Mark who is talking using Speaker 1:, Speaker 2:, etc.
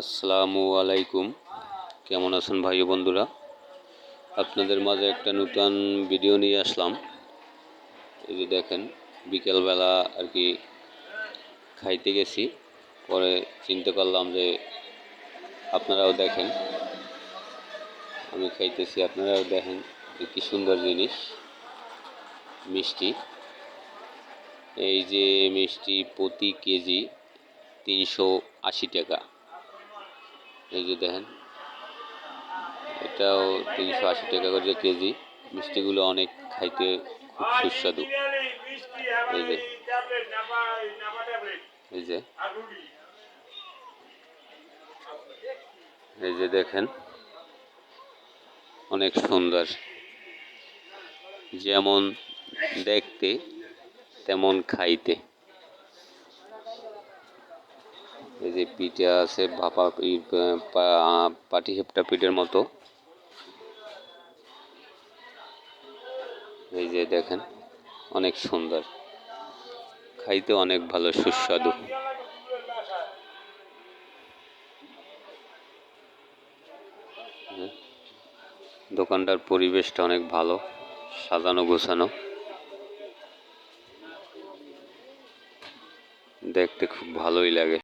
Speaker 1: আসসালামু আলাইকুম। কেমন আছেন ভাই ও বন্ধুরা? আপনাদের মাঝে একটা নতুন ভিডিও নিয়ে আসলাম। এই যে দেখেন, বিকেলবেলা আর কি খাইতে গেছি, পরে চিন্তা করলাম যে আপনারাও দেখেন, আমি খাইতেছি আপনারাও দেখেন যে কি সুন্দর জিনিস, মিষ্টি। এই যে মিষ্টি প্রতি কেজি 380 টাকা। এই যে দেখেন, এটাও 380 টাকা করে কেজি। মিষ্টিগুলো অনেক খাইতে খুব সুস্বাদু। এই যে এই যে এই যে দেখেন, অনেক সুন্দর, যেমন দেখতে তেমন খাইতে। এই যে পিঠা আছে, ভাপা পাটিসাপটা পিঠের মতো। এই যে দেখেন, অনেক সুন্দর, খাইতে অনেক ভালো, সুস্বাদু। দোকানটার পরিবেশটা অনেক ভালো, সাজানো গোছানো, দেখতে খুব ভালোই লাগে।